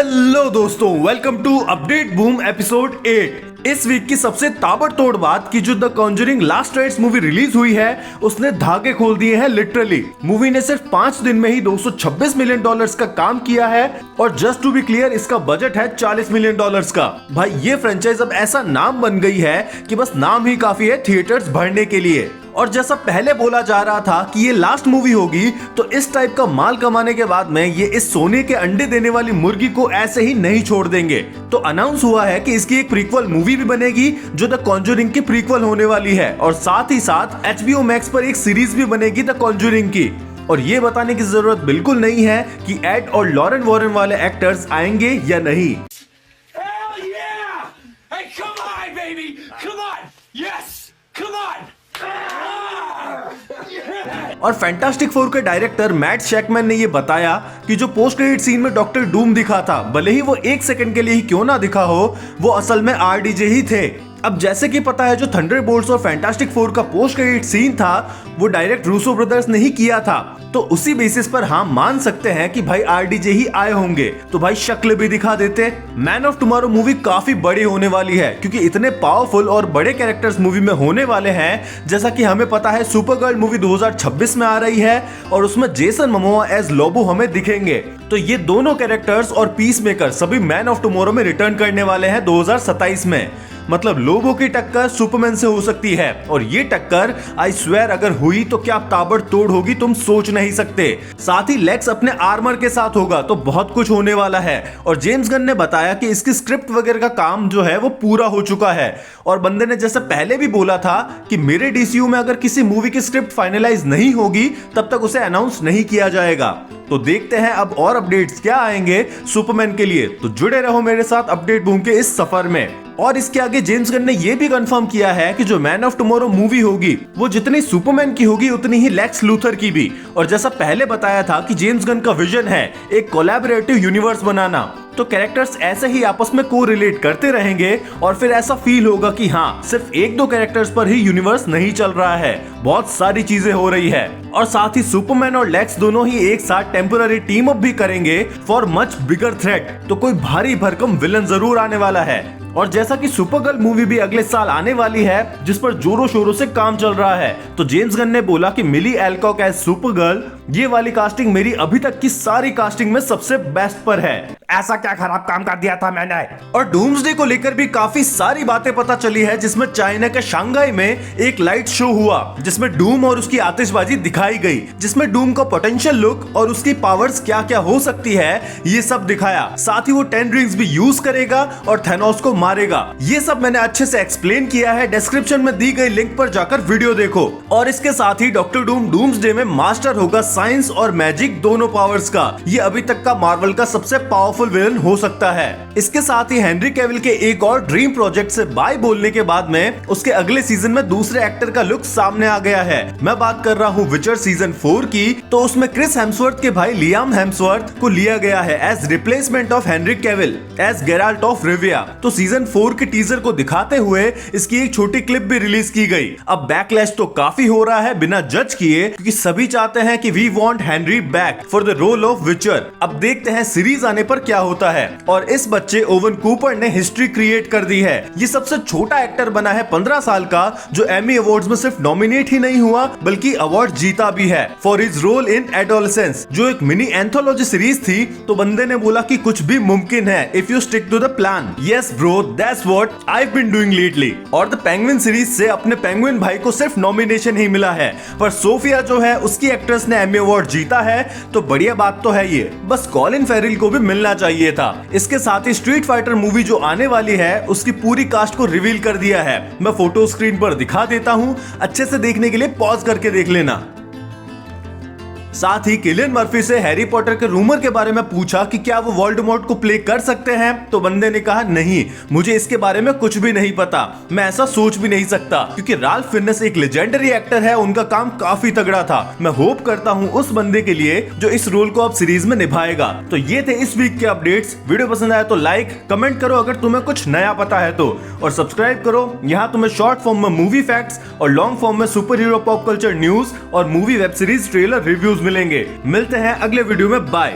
Hello दोस्तों, welcome to Update Boom episode 8। इस week की सबसे ताबड़तोड़ बात कि जो the Conjuring Last Rites movie release हुई है उसने धागे खोल दिए हैं लिटरली। मूवी ने सिर्फ 5 दिन में ही 226 मिलियन डॉलर्स का काम किया है और जस्ट टू बी क्लियर इसका बजट है 40 मिलियन डॉलर्स का। भाई ये फ्रेंचाइज अब ऐसा नाम बन गई है कि बस नाम ही काफी है थिएटर्स भरने के लिए। और जैसा पहले बोला जा रहा था कि ये लास्ट मूवी होगी, तो इस टाइप का माल कमाने के बाद में ये इस सोने के अंडे देने वाली मुर्गी को ऐसे ही नहीं छोड़ देंगे। तो अनाउंस हुआ है कि इसकी एक प्रीक्वल मूवी भी बनेगी जो द कॉन्जरिंग की प्रीक्वल होने वाली है और साथ ही साथ HBO मैक्स पर एक सीरीज भी बनेगी द कॉन्जरिंग की। और ये बताने की जरूरत बिल्कुल नहीं है कि एड और लॉरेन वॉरेन वाले एक्टर्स आएंगे या नहीं। Hell yeah! Hey, come on, baby! Come on! Yes! Come on! और फैंटास्टिक फोर के डायरेक्टर मैट शैकमैन ने ये बताया कि जो पोस्ट क्रेडिट सीन में डॉक्टर डूम दिखा था, भले ही वो 1 सेकंड के लिए ही क्यों ना दिखा हो, वो असल में RDJ ही थे। अब जैसे कि पता है जो थंडरबोल्ट्स और फैंटास्टिक फोर का पोस्ट क्रेडिट सीन था वो डायरेक्ट रूसो ब्रदर्स ने ही किया था, तो उसी बेसिस पर हम मान सकते हैं कि भाई RDJ ही आए होंगे। तो भाई शक्ल भी दिखा देते। मैन ऑफ टुमारो मूवी काफी बड़ी होने वाली है क्योंकि इतने पावरफुल और बड़े कैरेक्टर्स मूवी में होने वाले हैं। जैसा कि हमें पता है सुपरगर्ल मूवी 2026 में आ रही है और उसमें जेसन मोमोआ एज लोबो हमें दिखेंगे। तो ये दोनों कैरेक्टर्स और पीसमेकर सभी मैन ऑफ टुमारो में रिटर्न करने वाले हैं 2027 में। मतलब लोबो की टक्कर सुपरमैन से हो सकती है और ये टक्कर आई स्वेयर अगर हुई तो क्या ताबड़तोड़ होगी तुम सोच नहीं सकते। साथ ही लेक्स अपने आर्मर के साथ होगा, तो बहुत कुछ होने वाला है। और जेम्स गन ने बताया कि इसकी स्क्रिप्ट वगैरह का काम जो है वो पूरा हो चुका है और बंदे ने जैसे पहले भी बोला था कि मेरे DCU में अगर किसी मूवी की स्क्रिप्ट फाइनलाइज नहीं होगी तब तक उसे अनाउंस नहीं किया जाएगा। तो देखते हैं अब और अपडेट्स क्या आएंगे सुपरमैन के लिए। तो जुड़े रहो मेरे साथ अपडेट बूम के इस सफर में। और इसके आगे जेम्स गन ने यह भी कंफर्म किया है कि जो मैन ऑफ टुमारो मूवी होगी वो जितनी सुपरमैन की होगी उतनी ही लेक्स लूथर की भी। और जैसा पहले बताया था कि जेम्स गन का विजन है एक कोलैबोरेटिव यूनिवर्स बनाना, तो कैरेक्टर्स ऐसे ही आपस में को रिलेट करते रहेंगे और फिर ऐसा फील होगा कि हाँ सिर्फ 1-2 कैरेक्टर्स पर ही यूनिवर्स नहीं चल रहा है, बहुत सारी चीजें हो रही है। और साथ ही सुपरमैन और लेक्स दोनों ही एक साथ टेम्पोररी टीम अप भी करेंगे फॉर मच बिगर थ्रेट। तो कोई भारी भरकम विलन जरूर आने वाला है। और जैसा कि सुपरगर्ल मूवी भी अगले साल आने वाली है जिस पर जोरों शोरों से काम चल रहा है, तो जेम्स गन ने बोला कि मिली एल्कॉक एज सुपरगर्ल ये वाली कास्टिंग मेरी अभी तक की सारी कास्टिंग में सबसे बेस्ट पर है। ऐसा क्या खराब काम कर दिया था मैंने। और डूम्सडे को लेकर भी काफी सारी बातें पता चली है, जिसमें चाइना के शंघाई में एक लाइट शो हुआ जिसमें डूम और उसकी आतिशबाजी दिखाई गई, जिसमें डूम का पोटेंशियल लुक और उसकी पावर्स क्या क्या हो सकती है ये सब दिखाया। साथ ही वो 10 रिंग्स भी यूज करेगा और थैनोस को मारेगा। ये सब मैंने अच्छे से एक्सप्लेन किया है, डिस्क्रिप्शन में दी गई लिंक पर जाकर वीडियो देखो। और इसके साथ ही डॉक्टर डूम डूम्सडे में मास्टर होगा साइंस और मैजिक दोनों पावर्स का। ये अभी तक का मार्वल का सबसे पावरफुल विलन हो सकता है। इसके साथ ही हेनरी कैविल के एक और ड्रीम प्रोजेक्ट से बाय बोलने के बाद में उसके अगले सीजन में दूसरे एक्टर का लुक सामने आ गया है। मैं बात कर रहा हूँ विचर सीजन 4 की। तो उसमें क्रिस हेम्सवर्थ के भाई लियाम हेम्सवर्थ को लिया गया है as replacement of Henry Cavill as Geralt of Rivia. तो सीजन 4 के टीजर को दिखाते हुए इसकी एक छोटी क्लिप भी रिलीज की गई। अब बैकलैश तो काफी हो रहा है बिना जज किए, क्योंकि सभी चाहते हैं कि we want Henry back for the role of Witcher. अब देखते हैं सीरीज आने पर क्या होता है। और इस बच्चे ओवन कूपर ने हिस्ट्री क्रिएट कर दी है। ये सबसे छोटा एक्टर बना है 15 साल का जो एमी अवार्ड्स में सिर्फ नॉमिनेट ही नहीं हुआ बल्कि अवार्ड जीता भी है for his role in Adolescence, जो एक मिनी एंथोलॉजी सीरीज थी। तो बंदे ने बोला कि कुछ भी मुमकिन है if you stick to the plan. Yes bro, that's what I have been doing lately. और द पेंगुइन सीरीज से अपने पेंगुइन भाई को सिर्फ नॉमिनेशन ही मिला है, पर सोफिया जो है उसकी एक्ट्रेस ने एमी अवार्ड जीता है। तो बढ़िया बात तो है ये, बस कॉलिन फेरिल को भी मिलना चाहिए था। इसके साथ ही स्ट्रीट फाइटर मूवी जो आने वाली है उसकी पूरी कास्ट को रिवील कर दिया है। मैं फोटो स्क्रीन पर दिखा देता हूं, अच्छे से देखने के लिए पॉज करके देख लेना। साथ ही किलियन मर्फी से हैरी पॉटर के रूमर के बारे में पूछा कि क्या वो वोल्डेमॉर्ट को प्ले कर सकते हैं, तो बंदे ने कहा नहीं, मुझे इसके बारे में कुछ भी नहीं पता, मैं ऐसा सोच भी नहीं सकता, क्योंकि राल्फ फिननेस एक लेजेंडरी एक्टर है, उनका काम काफी तगड़ा था। मैं होप करता हूँ उस बंदे के लिए जो इस रोल को अब सीरीज में निभाएगा। तो ये थे इस वीक के अपडेट्स। वीडियो पसंद आया तो लाइक कमेंट करो अगर तुम्हें कुछ नया पता है तो, और सब्सक्राइब करो। यहाँ तुम्हें शॉर्ट फॉर्म में मूवी फैक्ट्स और लॉन्ग फॉर्म में super hero pop culture news और movie web series trailer reviews मिलेंगे। मिलते हैं अगले वीडियो में, बाय।